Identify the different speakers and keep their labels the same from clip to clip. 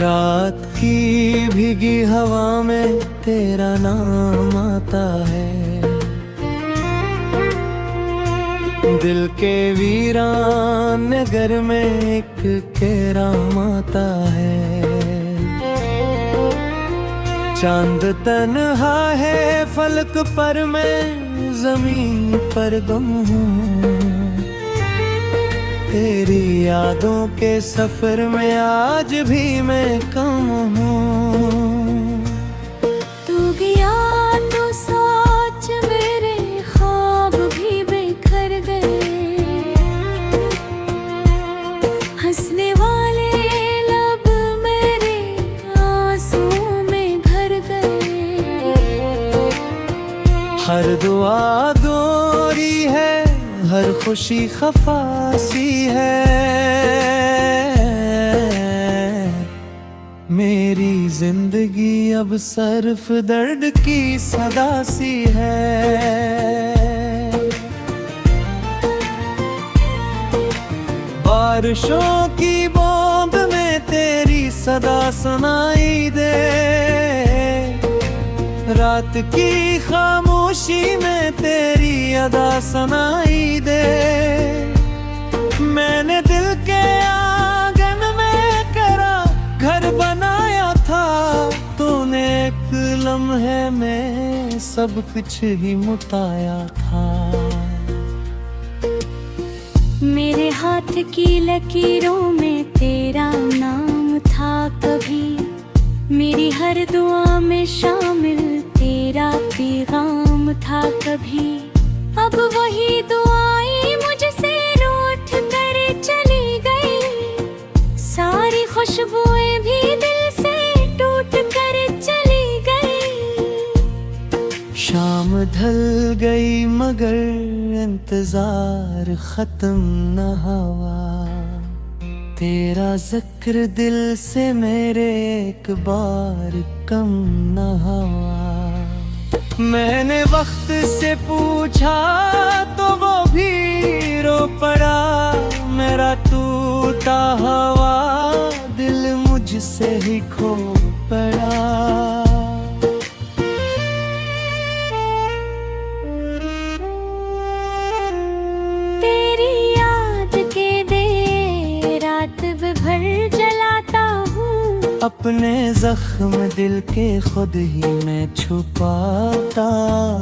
Speaker 1: रात की भीगी हवा में तेरा नाम आता है, दिल के वीरान नगर में एक केराम आता है। चांद तन्हा है फलक पर, मैं जमीन पर गुम हूँ। तेरी यादों के सफर में आज भी मैं कम हूँ।
Speaker 2: तू गया तो सोच मेरे ख्वाब भी बिखर गए, हंसने वाले लब मेरे आंसू में भर गए।
Speaker 1: हर दुआ दोरी है, हर खुशी खफासी है। मेरी जिंदगी अब सिर्फ दर्द की सदा सी है। बारिशों की बूंद में तेरी सदा सुनाई दे, रात की खामोशी में तेरी अदा सुनाई दे। मैंने दिल के आंगन में करा घर बनाया था, तूने एक लम्हे में सब कुछ ही मुताया था।
Speaker 2: मेरे हाथ की लकीरों में तेरा नाम था कभी, मेरी हर दुआ में शामिल तेरा पैगाम था कभी। अब वही दुआएं मुझसे रूठ कर चली गई, सारी खुशबुएं भी दिल से टूट कर चली गई।
Speaker 1: शाम ढल गई मगर इंतजार खत्म न हुआ, तेरा जिक्र दिल से मेरे एक बार कम न हुआ। मैंने वक्त से पूछा तो वो भी रो पड़ा, मेरा टूटा हुआ दिल मुझसे ही खो पड़ा।
Speaker 2: भर जलाता हूँ,
Speaker 1: अपने जख्म दिल के खुद ही मैं छुपाता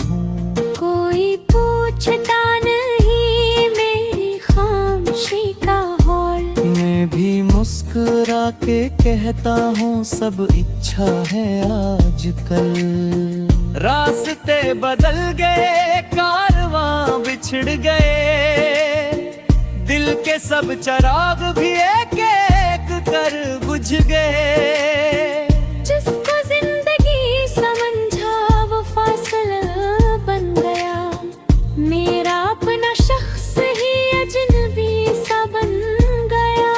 Speaker 1: हूँ।
Speaker 2: कोई पूछता नहीं मेरी खामोशी का हाल,
Speaker 1: मैं भी मुस्कुरा के कहता हूँ सब इच्छा है आजकल। रास्ते बदल गए, कारवां बिछड़ गए, दिल के सब चराग भी एक एक कर बुझ गए।
Speaker 2: जिसको जिंदगी समझा वो फासला बन गया, मेरा अपना शख्स ही अजनबी सा बन गया।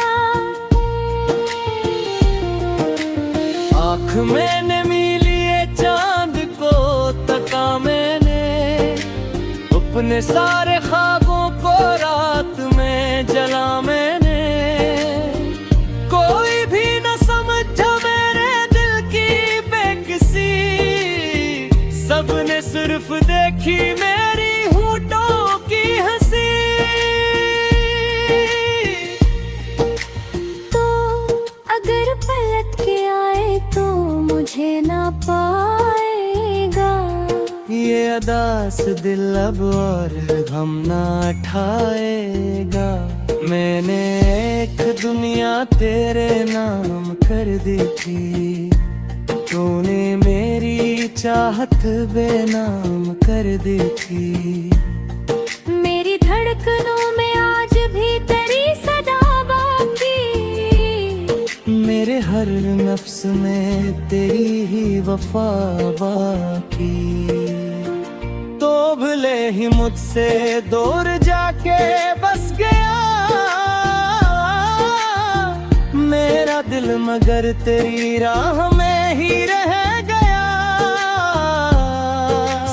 Speaker 1: आँख मैंने मिली चांद को तका मैंने, अपने सारे ख्वाबों को रात में जला मैंने। कोई भी न समझा मेरे दिल की बेकसी, सबने सिर्फ देखी मेरी होठों की हंसी।
Speaker 2: तो अगर पलट के आए तो मुझे ना पाएगा,
Speaker 1: ये अदास दिल अब और गम ना ठाएगा। मैंने एक दुनिया तेरे नाम कर दी थी, तूने मेरी चाहत बेनाम कर दी थी।
Speaker 2: मेरी धड़कनों में आज भी तेरी सदा बाकी,
Speaker 1: मेरे हर नफ्स में तेरी ही वफा बाकी। तो भले ही मुझसे दूर जाके बस गया मेरा दिल, मगर तेरी राह में ही रह गया।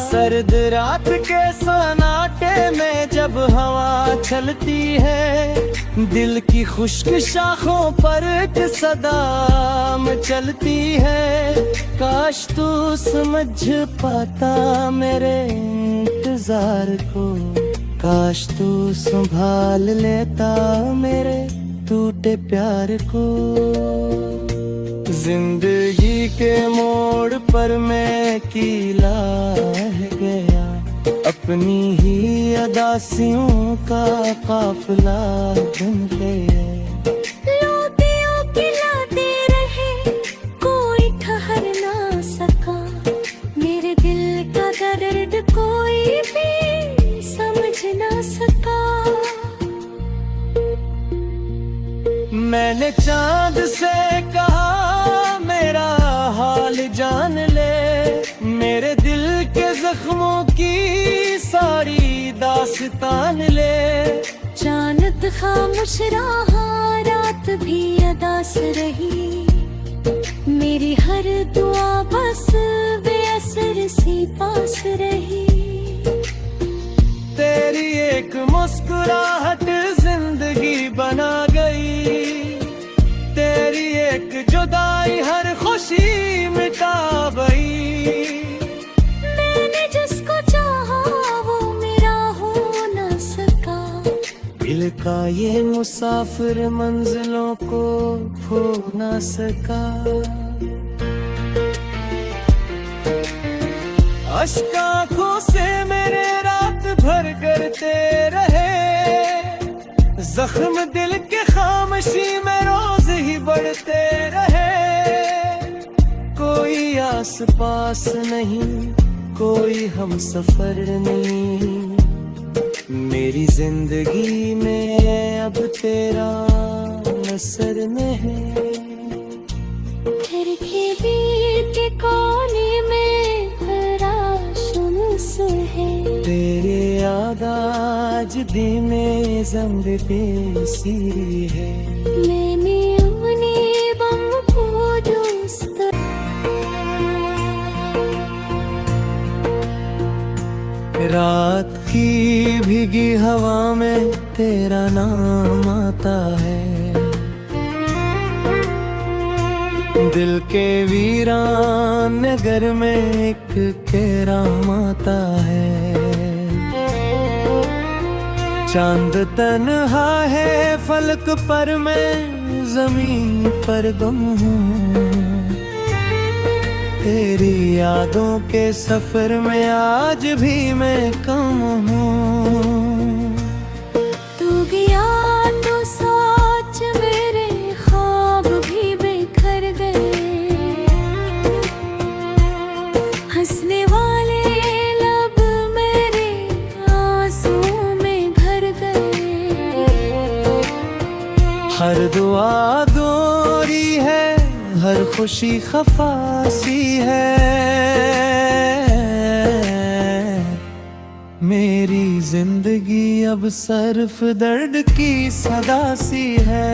Speaker 1: सर्द रात के सन्नाटे में जब हवा चलती है, दिल की खुश्क शाखों पर एक सदा चलती है, काश तू समझ पाता मेरे इंतजार को, काश तू संभाल लेता मेरे टूटे प्यार को। जिंदगी के मोड़ पर मैं कीला गया, अपनी ही अदासियों का काफिला बन गया।
Speaker 2: लोटियों खिलाते रहे कोई ठहर ना सका, मेरे दिल का दर्द कोई भी समझ ना सका।
Speaker 1: मैंने चांद से कहा मेरा हाल जान ले, मेरे दिल के जख्मों की सारी दास्तान ले।
Speaker 2: चांद खामोश रहा, रात भी अदास रही, मेरी हर दुआ बस बेअसर सी पास रही।
Speaker 1: तेरी एक मुस्कुराहट जिंदगी बना गई, तेरी एक जुदाई हर खुशी मिटा गई।
Speaker 2: मैंने जिसको चाहा वो मेरा हो न सका,
Speaker 1: दिल का ये मुसाफिर मंजिलों को खो न सका। अश्क आँखों से मेरे रात भर करते रहे, जख्म दिल के खामोशी में रोज ही बढ़ते रहे। कोई आस पास नहीं, कोई हम सफर नहीं, मेरी जिंदगी में अब तेरा असर नहीं।
Speaker 2: खिड़की के कोने में हरा शुमस है,
Speaker 1: तेरे याद आज भी में ज़ंग पे सी है।
Speaker 2: मैंने उन्हें बम को दोस्त।
Speaker 1: रात की भीगी हवा में तेरा नाम आता है, दिल के वीरान नगर में एक केराम आता है। चांद तन्हा है फलक पर, मैं जमीन पर गुम हूँ, तेरी यादों के सफर में आज भी मैं कम हूँ।
Speaker 2: तू गया तो सोच मेरे ख्वाब भी बिखर गए, हंसने वाले लब मेरे आंसू में भर गए।
Speaker 1: हर दुआ दोरी है, हर खुशी खफासी है, मेरी जिंदगी अब सिर्फ दर्द की सदा सी है।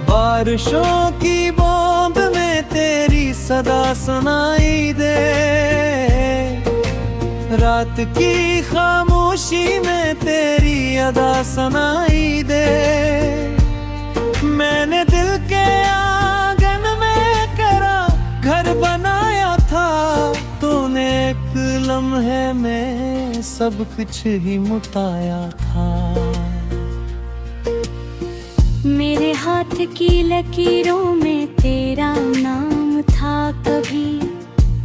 Speaker 1: बारिशों की बूंद में तेरी सदा सुनाई दे, रात की खामोशी में तेरी अदा सुनाई दे। मैंने दिल के आंगन में करा घर बनाया था, तूने एक लम्हे में सब कुछ ही मुटाया था।
Speaker 2: मेरे हाथ की लकीरों में तेरा नाम था कभी,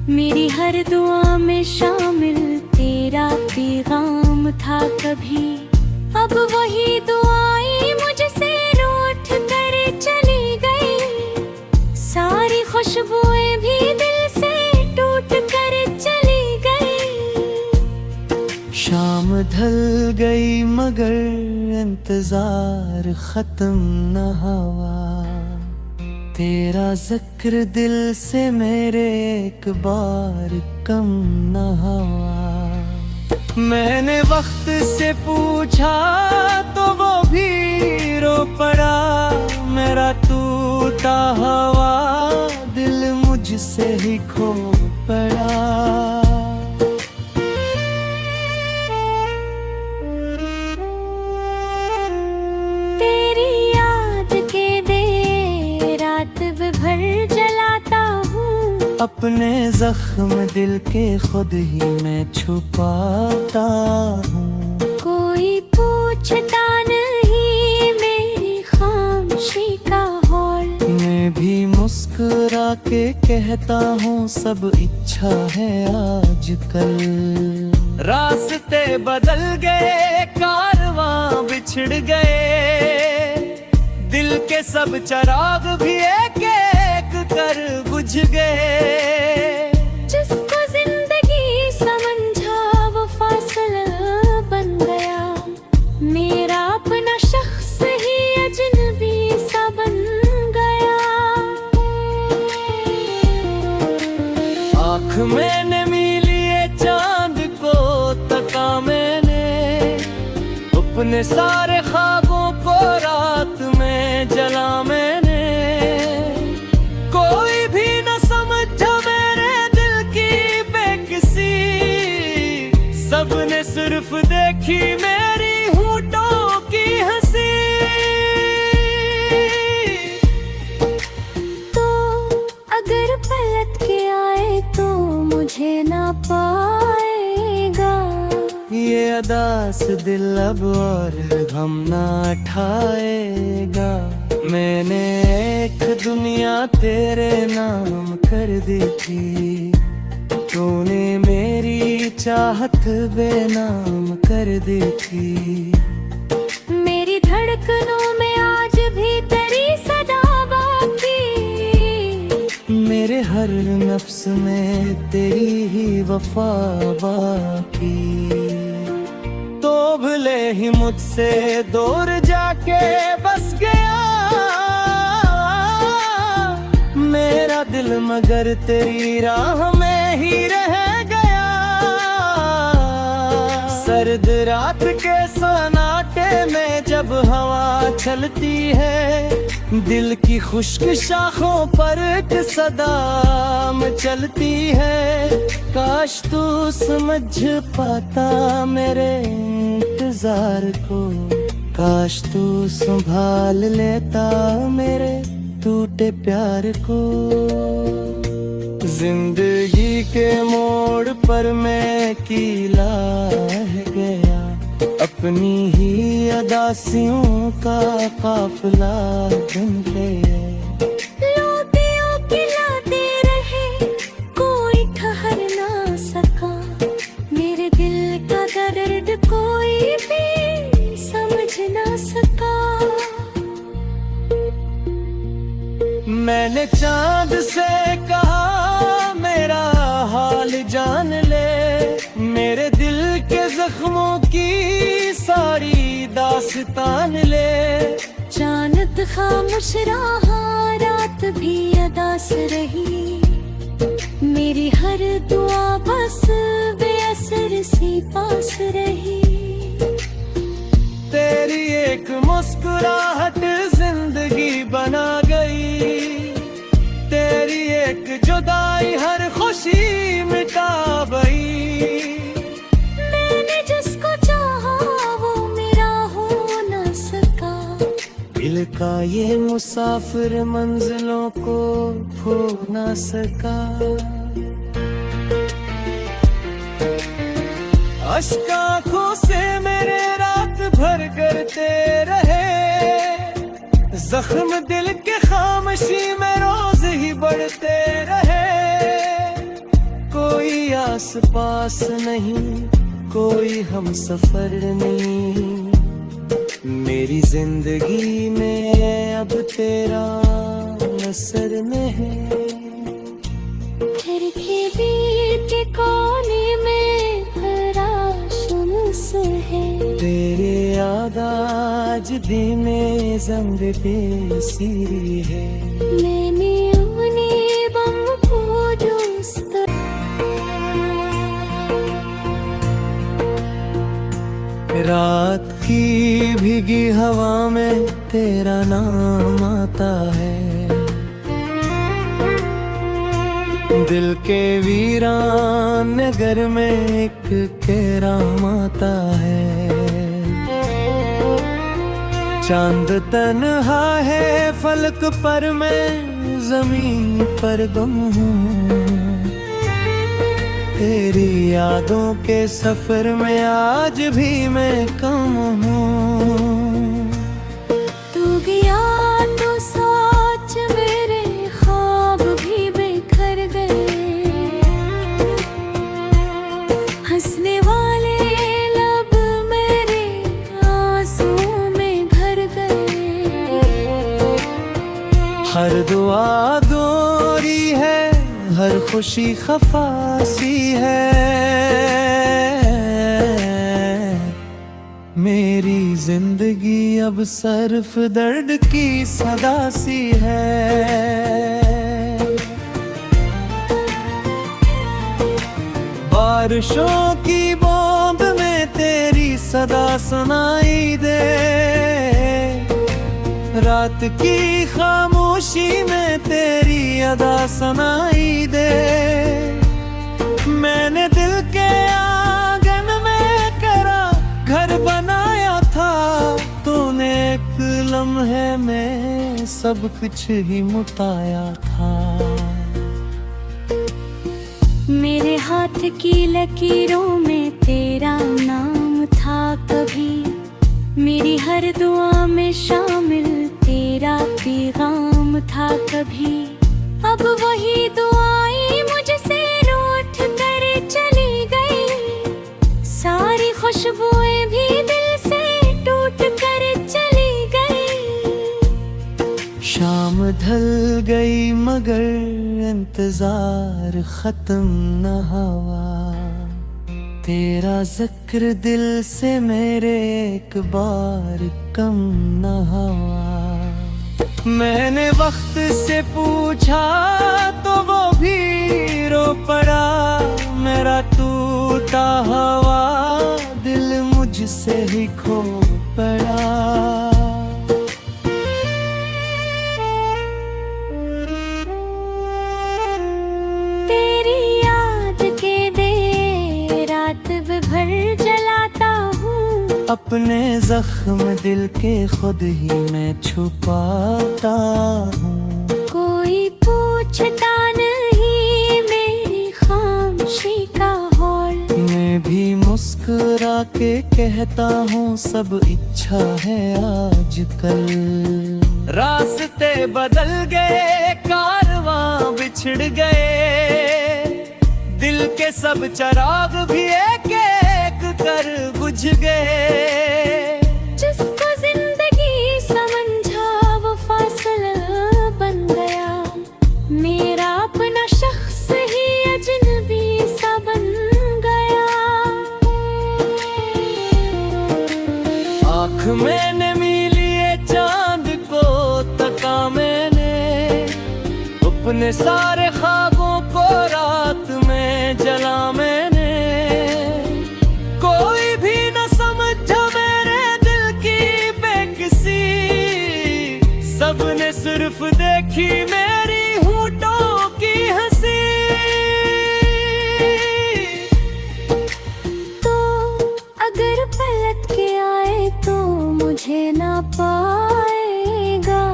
Speaker 2: मेरी हर दुआ में शामिल तेरा पैगाम था कभी। अब वही दुआएं मुझसे रूठ कर चली गई, सारी खुशबुएं भी दिल से टूट कर चली गई।
Speaker 1: शाम ढल गई मगर इंतजार खत्म न हुआ, तेरा जिक्र दिल से मेरे एक बार कम न हुआ। मैंने वक्त से पूछा तो वो भी रो पड़ा, मेरा टूटा हुआ दिल मुझसे ही खो पड़ा। अपने जख्म दिल के खुद ही मैं छुपाता हूँ।
Speaker 2: कोई पूछता नहीं मेरी खामोशी का हाल,
Speaker 1: मैं भी मुस्कुरा के कहता हूँ सब इच्छा है आजकल। रास्ते बदल गए, कारवां बिछड़ गए, दिल के सब चराग भी एक एक कर बुझ गए।
Speaker 2: जिसको जिंदगी समझा वो फासला बन गया, मेरा अपना शख्स ही अजनबी सा बन गया।
Speaker 1: आँख मैंने मिली चांद को तका मैंने, अपने सारे ख्वाबों को रात में जला मैंने। कोई भी न समझा मेरे दिल की बेकसी, सबने सिर्फ देखी मेरी होठों की हंसी।
Speaker 2: तो अगर पलट के आए तो मुझे ना पाएगा,
Speaker 1: ये अदास दिल अब और गम ना ठाएगा। मैंने एक दुनिया तेरे नाम कर दी थी, तूने मेरी चाहत बेनाम कर दी थी।
Speaker 2: मेरी धड़कनों में आज भी तेरी सदा बाकी,
Speaker 1: मेरे हर नफ्स में तेरी ही वफा बाकी। तो भले ही मुझसे दूर जाके बस गया मेरा दिल, मगर तेरी राह में ही रह गया। सर्द रात के सन्नाटे में जब हवा चलती है, दिल की खुश्क शाखों पर एक सदा चलती है। काश तू समझ पाता मेरे इंतजार को, काश तू संभाल लेता मेरे टूटे प्यार को। जिंदगी के मोड़ पर मैं कीला गया, अपनी ही अदासियों का काफिला बन गया।
Speaker 2: लोटियों खिलाते रहे कोई ठहर ना सका, मेरे दिल का दर्द कोई भी समझ ना सका।
Speaker 1: मैंने चांद से कहा मेरा हाल जान ले, मेरे दिल के जख्मों की सारी दास्तान ले।
Speaker 2: चांद खामोश रहा, रात भी अदास रही, मेरी हर दुआ बस बेअसर सी पास रही।
Speaker 1: तेरी एक मुस्कुराहट जिंदगी बना गई, तेरी एक जुदाई हर खुशी मिटा गई।
Speaker 2: मैंने जिसको चाहा वो मेरा हो ना सका,
Speaker 1: दिल का ये मुसाफिर मंजिलों को खो ना सका। अश्क आँखों से मेरे रात भर करते रहे, जख्म दिल के खामोशी में रोज ही बढ़ते रहे। कोई आस पास नहीं, कोई हम सफर नहीं, मेरी जिंदगी में अब तेरा असर में है।
Speaker 2: खिड़की बीच के कोने में हरा शम्स है,
Speaker 1: तेरे याद आज धीमे जंग बेसी है।
Speaker 2: मैंने उन्हें बम को दोस्त
Speaker 1: रात की भीगी हवा में तेरा नाम आता है, दिल के वीरान नगर में एक कैराम आता है। चांद तन्हा है फलक पर, मैं जमीन पर गुम हूँ। तेरी यादों के सफर में आज भी मैं कम हूँ।
Speaker 2: तू गया तो सोच मेरे ख्वाब भी बिखर गए, हंसने वाले लब मेरे आंसुओं में भर गए।
Speaker 1: हर दुआ दोरी है, हर खुशी खफासी है। मेरी जिंदगी अब सिर्फ दर्द की सदा सी है। बारिशों की बूंद में तेरी सदा सुनाई दे, रात की खामोशी में तेरी अदा सुनाई दे। मैंने दिल के आंगन में करा घर बनाया था, तूने एक लम्हे में सब कुछ ही मुटाया था।
Speaker 2: मेरे हाथ की लकीरों में तेरा नाम था कभी, मेरी हर दुआ में शामिल तेरा पैगाम था कभी। अब वही दुआएं मुझसे रूठ कर चली गई, सारी खुशबुएं भी दिल से टूट कर चली गई।
Speaker 1: शाम ढल गई मगर इंतजार खत्म न हुआ, तेरा जिक्र दिल से मेरे एक बार कम न हुआ। मैंने वक्त से पूछा तो वो भी रो पड़ा, मेरा टूटा हुआ दिल मुझसे ही खो पड़ा।
Speaker 2: भर जलाता हूँ,
Speaker 1: अपने जख्म दिल के खुद ही मैं छुपाता हूँ।
Speaker 2: कोई पूछता नहीं मेरी खामोशी का हाल,
Speaker 1: मैं भी मुस्कुरा के कहता हूँ सब इच्छा है आजकल। रास्ते बदल गए, कारवां बिछड़ गए, दिल के सब चराग भी एक एक कर बुझ गए।
Speaker 2: जिसको जिंदगी समझा वो फासला बन गया, मेरा अपना शख्स ही अजनबी सा बन गया।
Speaker 1: आँख मैंने मिली चांद को तका मैंने, अपने सारे ख्वाबों को रात में जला मैंने। कोई भी न समझा मेरे दिल की बेकसी, सबने सिर्फ देखी मेरी होठों की हंसी।
Speaker 2: तो अगर पलट के आए तो मुझे ना पाएगा,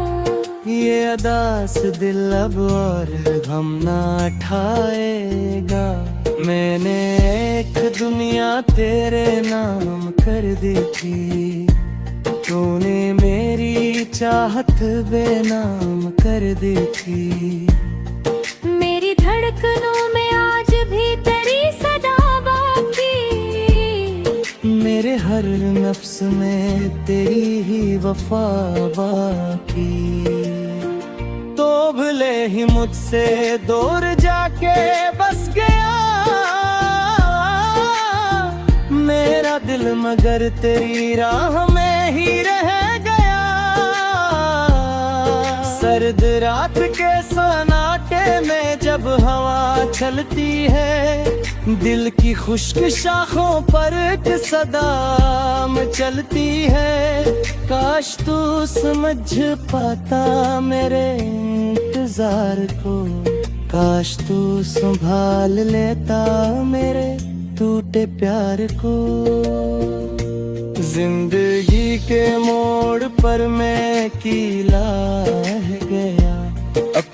Speaker 1: ये अदास दिल अब और गम ना ठाएगा। मैंने एक दुनिया तेरे नाम कर दी थी, तूने मेरी चाहत बेनाम कर दी थी।
Speaker 2: मेरी धड़कनों में आज भी तेरी सदा बाकी,
Speaker 1: मेरे हर नफ्स में तेरी ही वफा बाकी। तो भले ही मुझसे दूर जाके बस गया मेरा दिल, मगर तेरी राह में ही रह गया। सर्द रात के सन्नाटे में जब हवा चलती है, दिल की खुश्क शाखों पर एक सदा मचलती है। काश तू समझ पाता मेरे इंतजार को, काश तू संभाल लेता मेरे टूटे प्यार को। जिंदगी के मोड़ पर मैं कीला गया,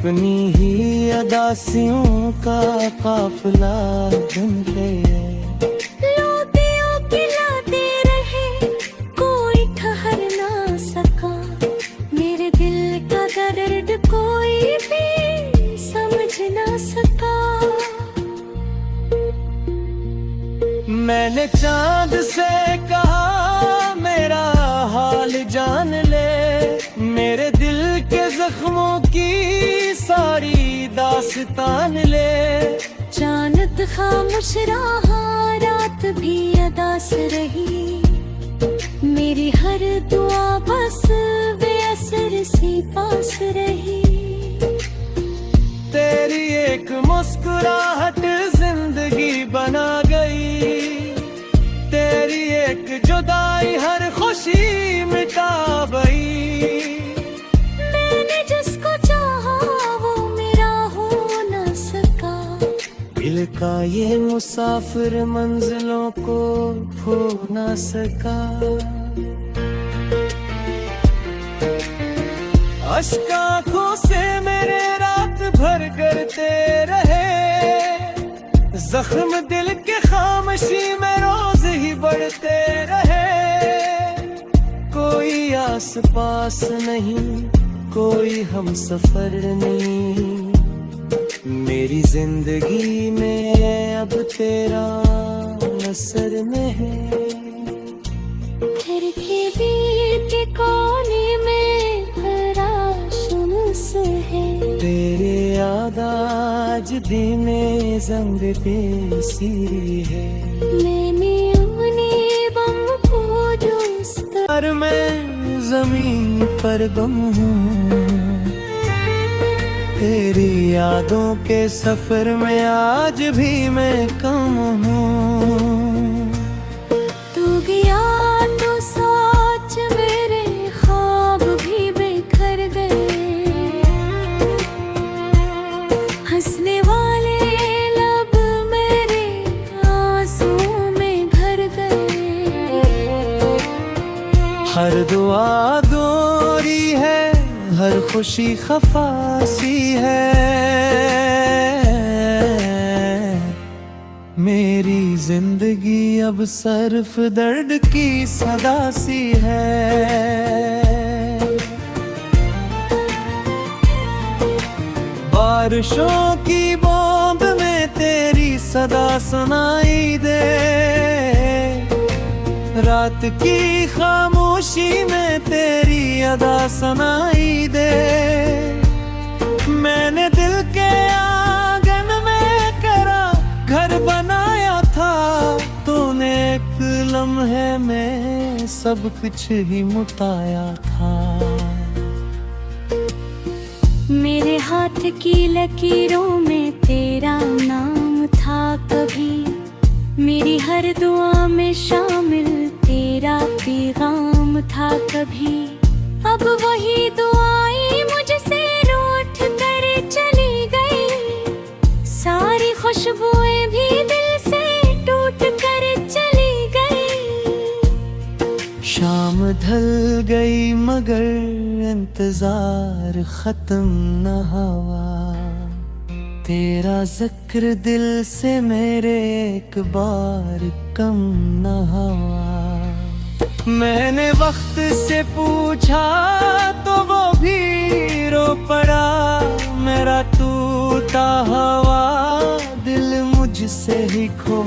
Speaker 1: अपनी ही अदासियों का काफिला बन गए।
Speaker 2: लोटियों खिलाते रहे, कोई ठहर ना सका। मेरे दिल का दर्द कोई भी समझ ना सका।
Speaker 1: मैंने चांद से कहा मेरा हाल जान ले, मेरे दिल के जख्मों की सारी दास्तान ले।
Speaker 2: चांद खामोश रहा, रात भी अदास रही। मेरी हर दुआ बस बेअसर सी पास रही।
Speaker 1: तेरी एक मुस्कुराहट जिंदगी बना गई, तेरी एक जुदाई हर खुशी मिटा गई।
Speaker 2: मैंने जिसको चाहा वो मेरा हो न सका।
Speaker 1: दिल का ये मुसाफिर मंजिलों को खो ना सका। अश्क आँखों से मेरे रात भर करते रहे, जख्म दिल के खामोशी में रोज ही बढ़ते रहे। कोई आस पास नहीं, कोई हम सफर नहीं, मेरी जिंदगी में अब तेरा नसर में है।
Speaker 2: फिर भी दिल के कोने में है।
Speaker 1: तेरे याद आज धीमे जंग पे सीरी है।
Speaker 2: मैंने अपने बम को दोस्त
Speaker 1: पर मैं जमीन पर गम हूँ, तेरी यादों के सफर में आज भी मैं कम हूँ।
Speaker 2: तू गया तो सोच मेरे ख्वाब भी बिखर गए। हंसने वाले लब मेरे आंसुओं में भर गए।
Speaker 1: हर दुआ दोरी है, हर खुशी खफासी है। मेरी जिंदगी अब सिर्फ दर्द की सदा सी है। बारिशों की बूंद में तेरी सदा सुनाई दे, रात की खामोशी में तेरी अदा सुनाई दे। मैंने दिल के आंगन में करा घर बनाया था, तूने एक लम्हे में सब कुछ ही मुटाया था।
Speaker 2: मेरे हाथ की लकीरों में तेरा नाम था कभी। मेरी हर दुआ में शामिल तेरा पैगाम था कभी। अब वही दुआएं मुझसे रूठ कर चली गई, सारी खुशबुएं भी दिल से टूट कर चली गई।
Speaker 1: शाम ढल गई मगर इंतजार खत्म न हुआ, तेरा जिक्र दिल से मेरे एक बार कम न हुआ। मैंने वक्त से पूछा तो वो भी रो पड़ा, मेरा टूटा हुआ दिल मुझसे ही खो